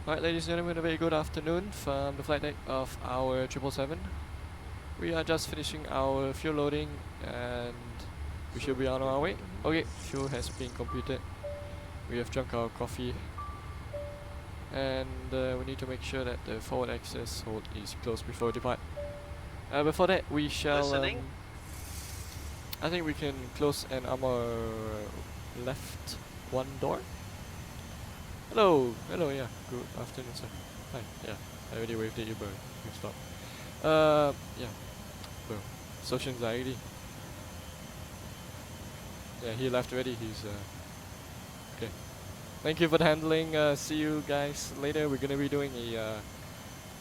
Alright, ladies and gentlemen, a very good afternoon from the flight deck of our 777. We are just finishing our fuel loading and we should be on our way. Okay, fuel has been computed. We have drunk our coffee and we need to make sure that the forward access hold is closed before we depart. Before that, we shall... I think we can close and armor left one door. Hello, hello, yeah, good afternoon, sir. Hi, yeah, I already waved at you, but you stop. Yeah, bro, social anxiety. Yeah, he left already, he's, okay. Thank you for the handling, see you guys later. We're gonna be doing a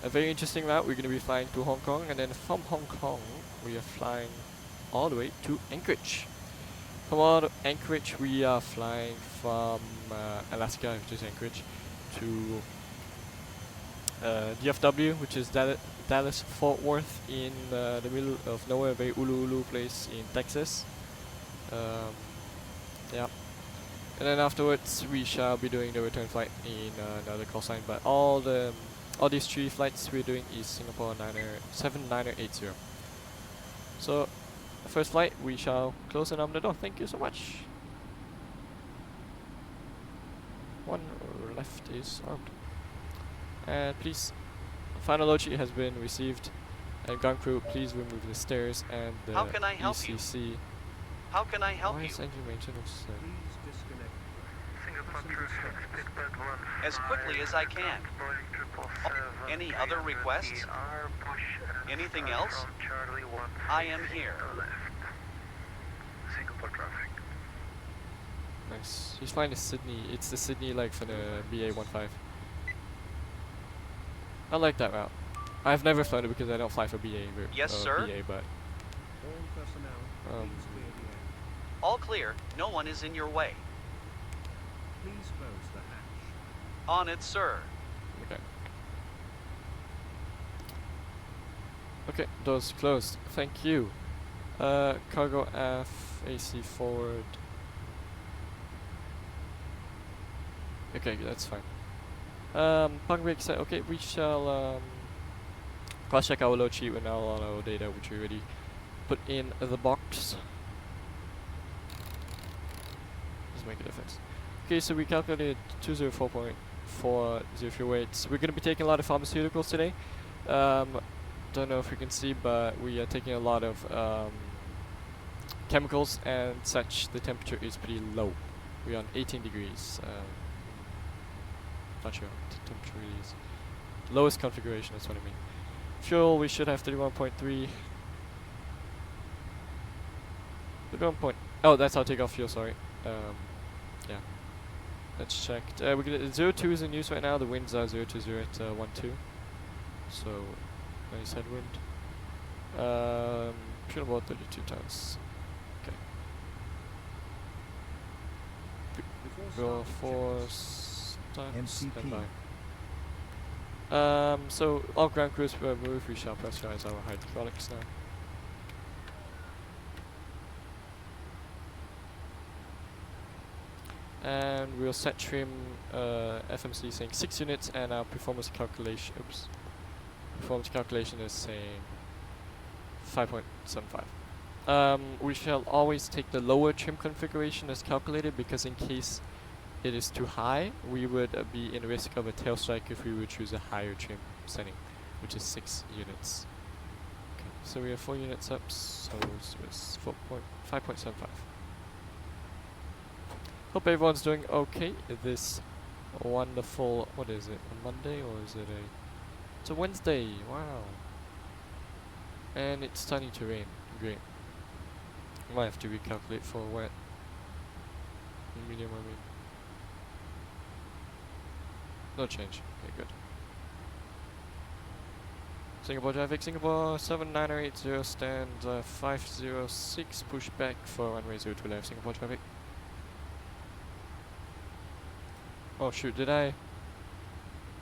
very interesting route. We're gonna be flying to Hong Kong, and then from Hong Kong, we are flying all the way to Anchorage. From all to Anchorage, we are flying from Alaska, which is Anchorage, to DFW, which is Dallas Fort Worth in the middle of nowhere, a very ulu place in Texas. Yeah. And then afterwards, we shall be doing the return flight in another Callsign. But all these three flights we're doing is Singapore 7980. So. First flight, we shall close and open the door. Thank you so much. One left is armed. And please, final load sheet has been received. And ground crew, please remove the stairs and the How can I help ECC. You? How can I help Why you? is engine maintenance? As quickly as I can. Any other requests? Anything else? I am here. Nice. He's flying to Sydney. It's the Sydney leg for the BA15. I like that route. I've never flown it because I don't fly for BA. Yes, sir. BA, but all clear. No one is in your way. Please close the hatch. On it, sir. okay. Okay, doors closed. Thank you. Cargo F, AC forward. Okay, that's fine. Punk brake set. Okay, we shall cross check our load sheet with all our data, which we already put in the box. Just make a difference. Okay, so we calculated 204.40 fuel weights. We're going to be taking a lot of pharmaceuticals today. Don't know if you can see, but we are taking a lot of chemicals and such. The temperature is pretty low. We're on 18 degrees. Not sure what the temperature really is. Lowest configuration, that's what I mean. Fuel, we should have 31.3. 31. Oh, that's our takeoff fuel, sorry. Yeah. Let's check. We're gonna 02 is in use right now. The winds are 020 at 12. So nice headwind. Fuel about 32 tons. Okay. Go force. MCP. So all ground crews move. We shall pressurize our hydraulics now. And we'll set trim FMC saying 6 units, and our performance calculation. Oops. Performance calculation is saying 5.75. We shall always take the lower trim configuration as calculated, because in case it is too high, we would be in risk of a tail strike if we would choose a higher trim setting, which is 6 units. Okay, so we have 4 units up, so it's 5.75. Hope everyone's doing okay this wonderful, what is it, a Monday or is it it's a Wednesday, wow. And it's starting to rain, great. Might have to recalculate for wet. Medium, I mean. No change. Okay, good. Singapore traffic, Singapore 7980, stand 506, push back for runway 02 left, Singapore traffic. Oh shoot, did I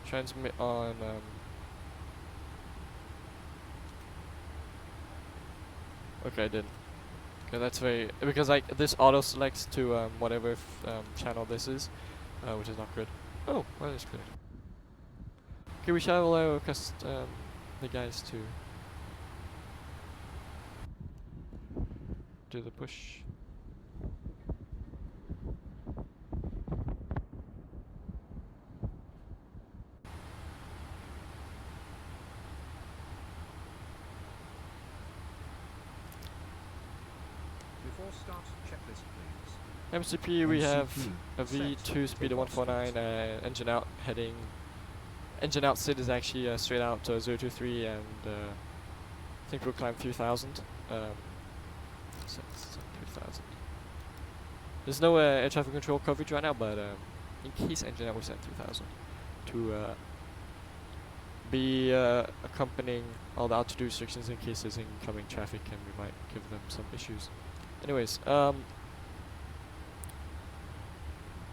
transmit on okay, I didn't. Okay, that's very, because like this auto selects to whatever channel this is, which is not good. Oh, well, that's good. Okay, we shall allow the guys to do the push. Before start, checklist please. MCP, we have a MCP, V2 speed of 149, engine out heading. Engine out SID is actually straight out 023, and I think we'll climb 3000. So it's 3000. There's no air traffic control coverage right now, but in case engine out, we set 3000 to be accompanying all the altitude restrictions in case there's incoming traffic, and we might give them some issues. Anyways,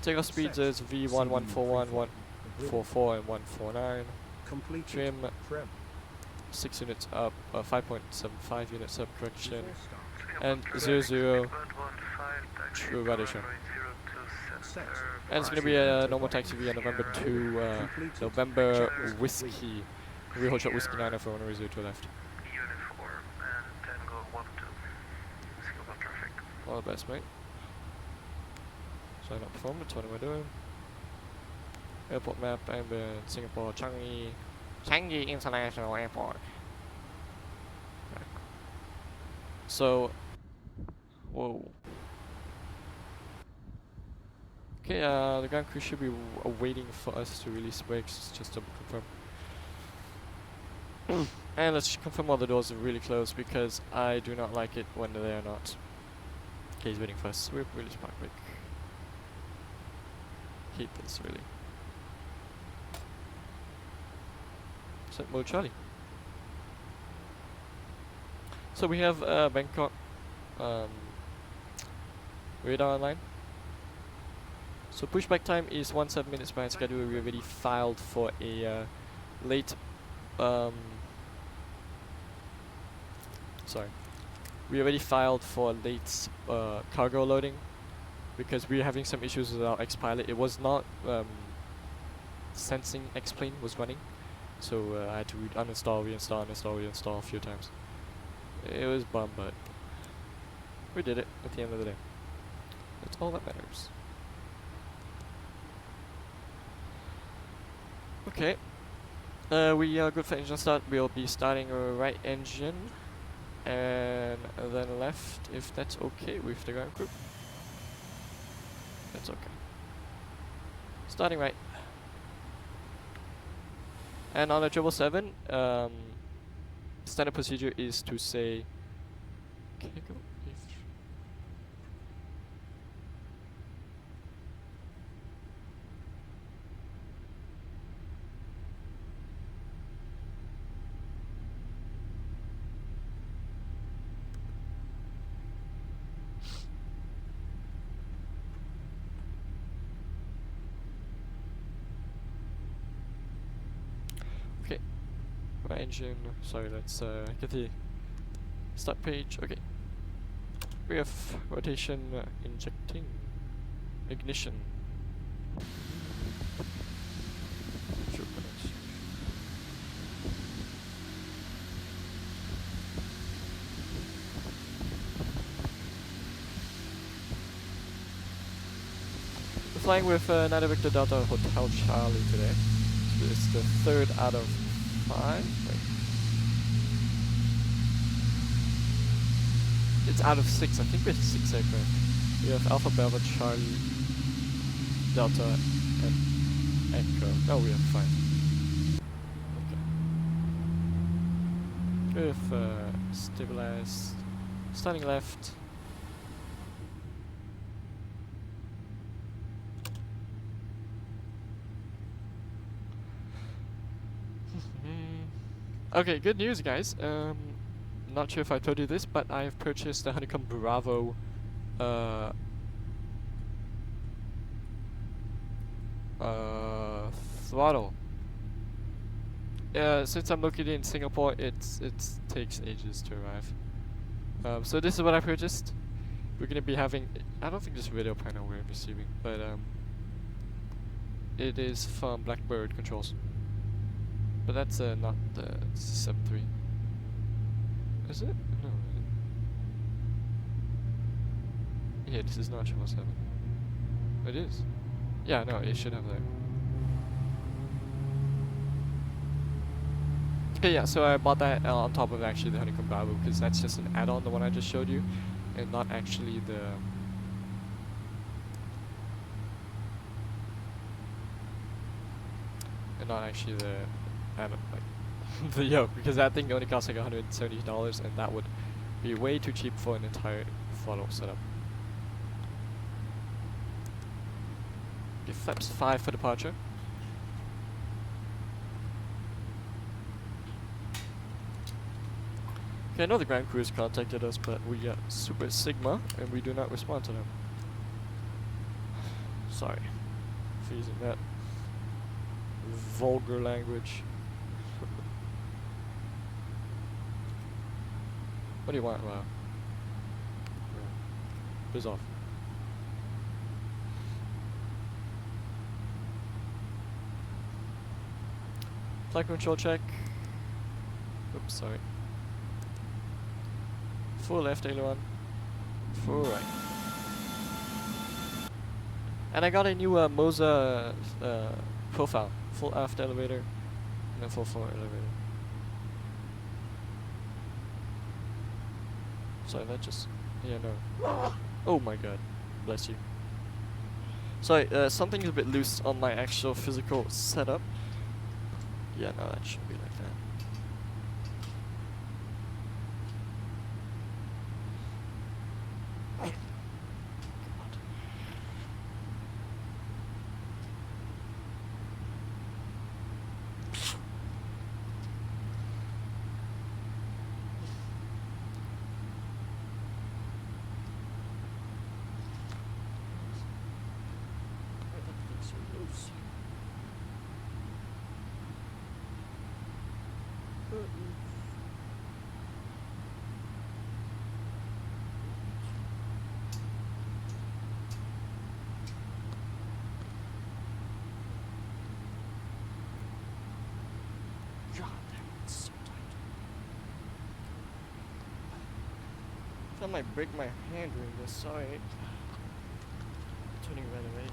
takeoff speeds is V1 141, 144, and 149. Complete Trim 6 units up, 5.75 units up correction, and 00 true radiation. And it's going to be a normal taxi via November 2, November Whiskey, Real Hot Shot Whiskey 9 for runway 0 to left. All the best, mate. Sign up performance, what am I doing? Airport map, and Singapore, Changi International Airport. So, whoa. Okay, the ground crew should be waiting for us to release brakes, just to confirm. And let's confirm all the doors are really closed, because I do not like it when they are not. Okay, he's waiting for us. We'll release park brake. Hate this, really. Set mode Charlie. So we have Bangkok radar online. So pushback time is 17 minutes behind schedule. We already filed for a late we already filed for late cargo loading because we were having some issues with our Xpilot. It was not sensing X-plane was running, so I had to uninstall, reinstall, uninstall, reinstall a few times. It was bum, but we did it at the end of the day. That's all that matters. Okay, we are good for engine start. We'll be starting right engine and then left, if that's okay with the ground crew. That's okay. Starting right. And on the 777, standard procedure is to say, can I go if my engine, sorry, let's get the start page. Okay, we have rotation injecting ignition. Sure, we're flying with Navigraph Delta Hotel Charlie today. So it's the 3rd out of 5. Wait. It's out of 6. I think we have 6 aircraft. We have Alpha Bravo, Charlie, Delta, and Echo. Oh, we have 5. Okay. We have stabilized. Starting left. Okay, good news, guys. Not sure if I told you this, but I have purchased the Honeycomb Bravo throttle. Since I'm located in Singapore, it takes ages to arrive. So this is what I purchased. We're gonna be having. I don't think this radio panel we're receiving, but it is from Blackbird Controls. But that's not the 73. Is it? No. Yeah, this is not 777. It is. Yeah, no, it should have that. Okay, yeah, so I bought that on top of actually the honeycomb Babu because that's just an add-on, the one I just showed you, and not actually the... And not actually the add-on, like, the yoke, because that thing only costs like $170 and that would be way too cheap for an entire throttle setup. Okay, flaps 5 for departure. Okay, I know the ground crew has contacted us, but we got Super Sigma, and we do not respond to them. Sorry for using that vulgar language. What do you want? Wow. Biz off. Flight control check. Oops, sorry. Full left aileron. Full right. And I got a new Moza profile. Full aft elevator. And then full forward elevator. Sorry, that just... Yeah, no. Oh my god. Bless you. Sorry, something is a bit loose on my actual physical setup. Yeah, no, that shouldn't be like that. I might break my hand doing this, sorry. Turning right away.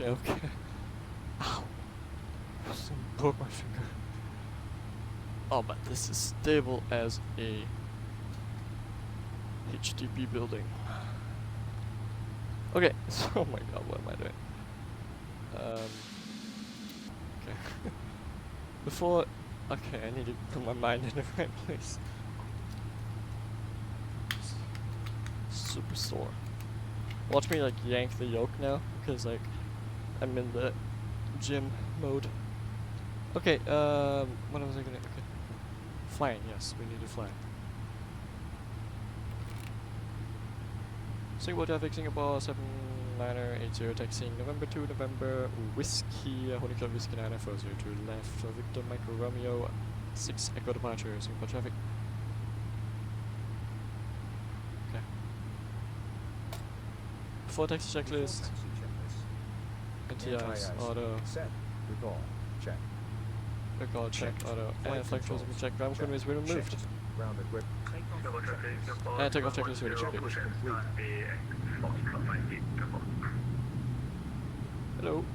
Okay. Ow. Just broke my finger. Oh, but this is stable as a HDB building. Okay, so, oh my god, what am I doing? Okay. Before... Okay, I need to put my mind in the right place. Super sore. Watch me like yank the yoke now, because like I'm in the gym mode. Okay, what was I gonna... Okay. Flying, yes, we need to fly. Singapore traffic, Singapore 7980, taxiing November 2, November, Whiskey, Honey Club Whiskey 940 to left, Victor Michael Romeo, 6 Echo departure, Singapore traffic. Okay. Before taxi checklist, NTIs, auto, Set. Recall. Check. recall, check, Checked. auto, and flight controls have been checked. Ground equipment has been removed. Checked. Ground equip. Takeoff checklist. And takeoff checklist ready. Checklist complete. Hello.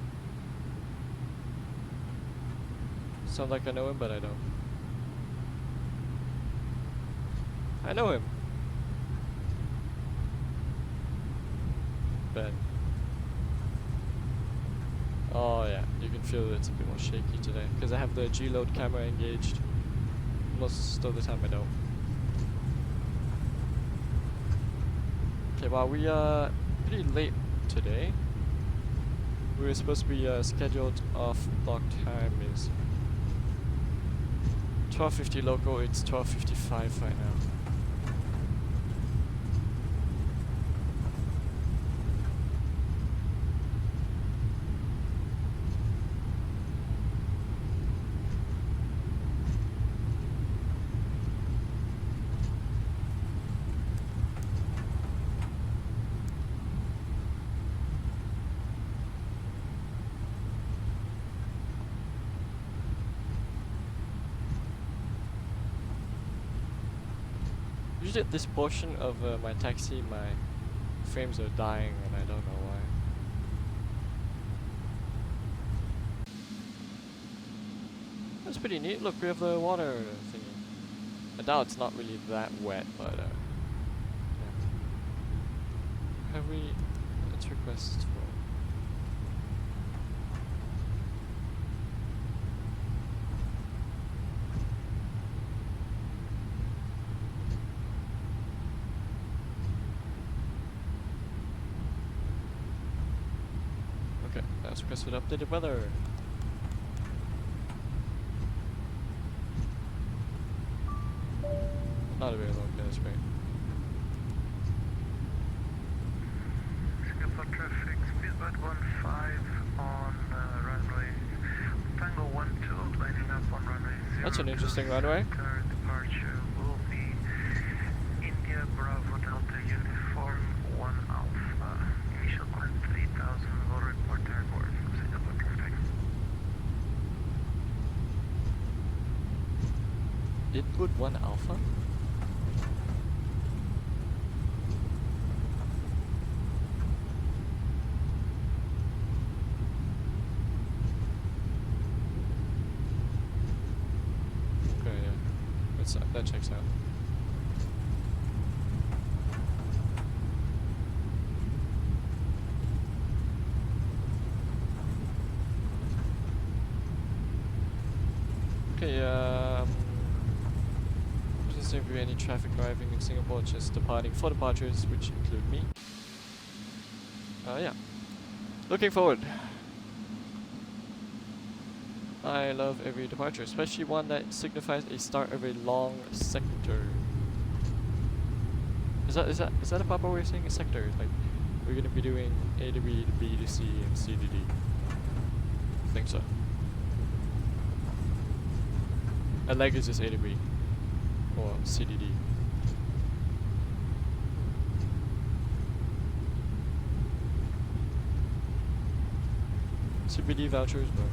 Sound like I know him, but I don't. I know him. Ben. Oh yeah, you can feel it's a bit more shaky today because I have the G-load camera engaged. Most of the time I don't. Okay, well we are pretty late today. We were supposed to be scheduled off block time is 12:50 local. It's 12:55 right now. Usually at this portion of my taxi, my frames are dying and I don't know why. That's pretty neat. Look, we have the water thingy. I doubt it's not really that wet, but yeah. Have we... let's request for... let's request for the updated weather. Not a very low, okay, that's great. Singapore traffic, speedbird 15 on runway Tango 12, lining up on runway 0. That's an interesting runway. Departure will be India Bravo Delta Uniform 1 Alpha. Initial climb 3000, will report to airport from Singapore traffic. Inwood 1 Alpha? Okay, yeah. That checks out. Okay, doesn't seem to be any traffic arriving in Singapore, just departing for departures, which include me. Yeah. Looking forward. I love every departure, especially one that signifies a start of a long sector. Is that a proper way of saying a sector? Like, we're gonna be doing A to B to B to C and C to D. I think so. A leg is just A to B, or C to D. CPD vouchers, bro.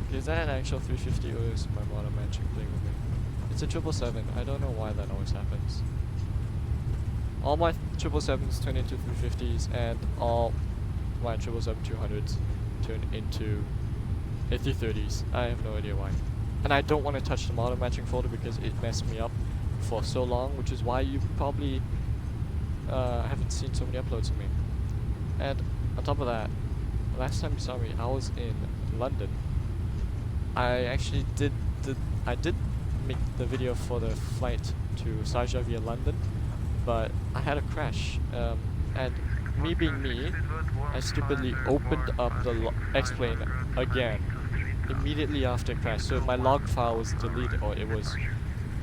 Okay, is that an actual 350 or is my model matching playing with me? It's a 777. I don't know why that always happens. All my 777s turn into 350s, and all my 777-200s turn into A330s. I have no idea why. And I don't want to touch the model matching folder because it messed me up for so long, which is why you probably haven't seen so many uploads of me. And on top of that, last time you saw me, I was in London. I actually did make the video for the flight to Sharjah via London, but I had a crash, and me being me, I stupidly opened up the X-plane again immediately after crash, so my log file was deleted, or it was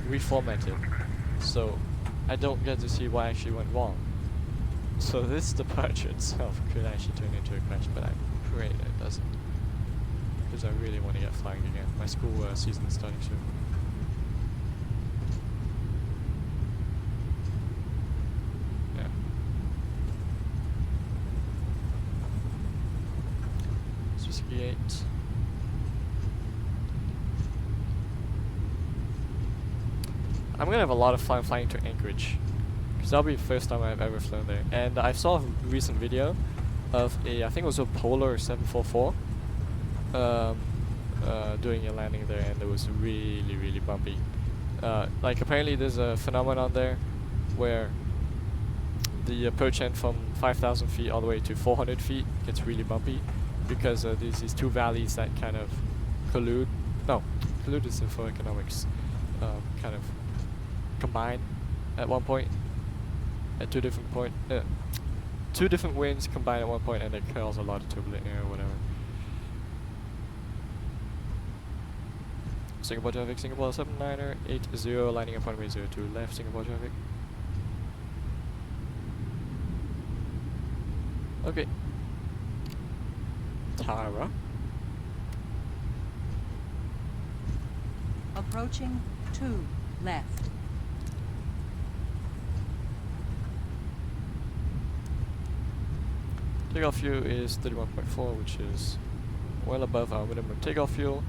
reformatted, so I don't get to see what actually went wrong. So this departure itself could actually turn into a crash, but I pray that it doesn't, because I really want to get flying again. My school season is starting soon. Yeah. 68. I'm gonna have a lot of fun flying to Anchorage, because that'll be the first time I've ever flown there. And I saw a recent video of I think it was a Polar 744 doing a landing there, and it was really, really bumpy. Like apparently there's a phenomenon there where the approach end from 5,000 feet all the way to 400 feet gets really bumpy, because there's these two valleys that kind of collude. No, collude is for economics. Kind of combine at one point, at two different two different winds combine at one point, and it cause a lot of turbulent air or whatever. Singapore traffic, Singapore 7980, lining up runway 02 left, Singapore traffic. Okay. Tara. Approaching 2 left. Takeoff fuel is 31.4, which is well above our minimum takeoff fuel.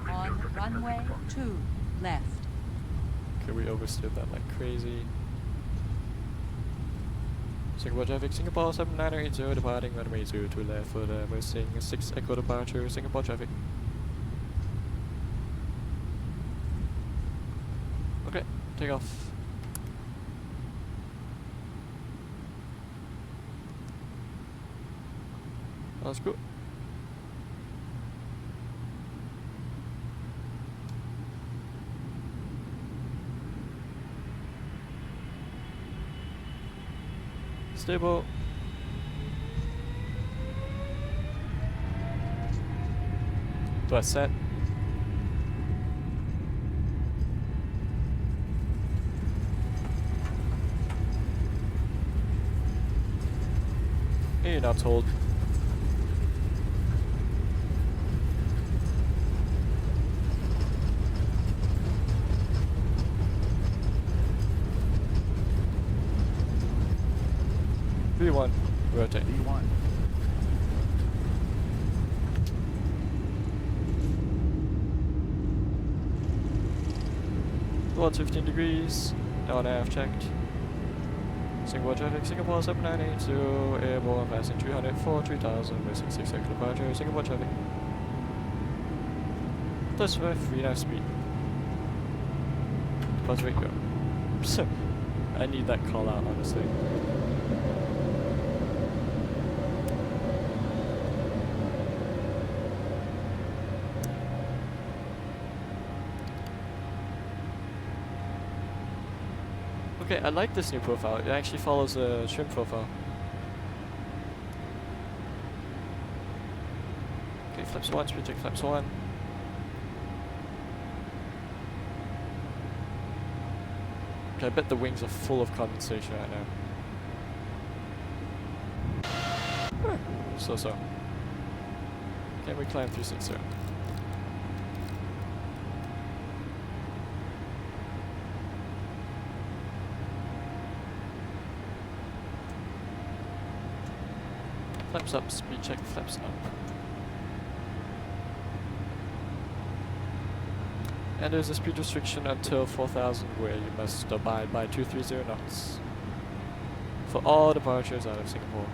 On runway 2 left. Okay, we oversteered that like crazy. Singapore traffic, Singapore 7980, departing runway 02 left for the Mersing 6 Echo departure, Singapore traffic. Okay, take off. That's good. Stable. Do I set? Hey, you're not told. V1, rotate. V1. Towards 15 degrees, on aft checked. Singapore traffic, Singapore 7980, airborne, passing 304, 3000, missing 6 Echo departure, Singapore traffic. Plus 5, VNAV speed. Plus rate go. I need that call out, honestly. Okay, I like this new profile. It actually follows a trim profile. Okay, flaps 1, speed check flaps 1. Okay, I bet the wings are full of condensation right now. So. Can we climb 360? Flaps up, speed check, flaps up. And there's a speed restriction until 4000 where you must abide by 230 knots for all departures out of Singapore.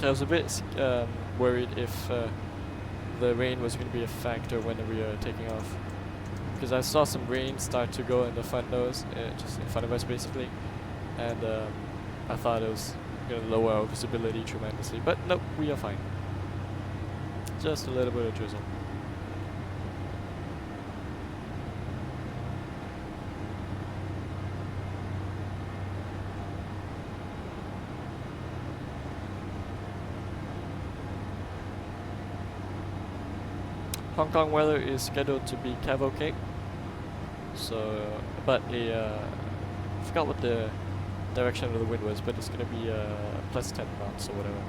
I was a bit worried if the rain was going to be a factor when we were taking off, because I saw some rain start to go in the front nose, just in front of us basically, and I thought it was going to lower our visibility tremendously, but nope, we are fine. Just a little bit of drizzle. Hong Kong weather is scheduled to be cavalcade. So, but I forgot what the direction of the wind was, but it's gonna be plus 10 knots or whatever.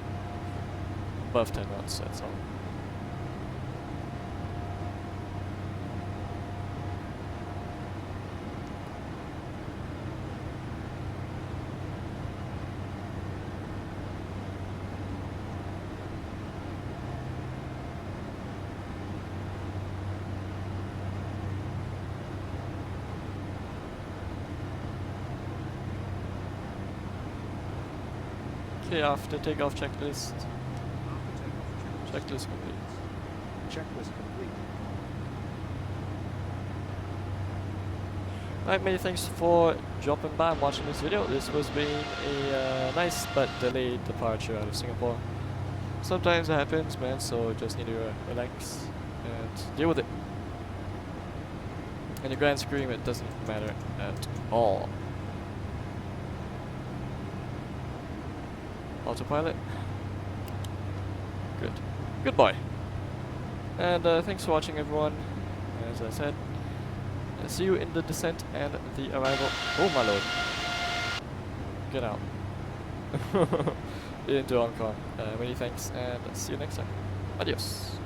Above 10 knots, that's all. Okay, after takeoff checklist. Checklist complete. Checklist complete. Alright, many thanks for dropping by and watching this video. This was being a nice but delayed departure out of Singapore. Sometimes it happens, man, so just need to relax and deal with it. In the grand scheme, it doesn't matter at all. Autopilot. Good. Goodbye. And thanks for watching, everyone. As I said, see you in the descent and the arrival. Oh my lord. Get out. Into Hong Kong. Many thanks and see you next time. Adios.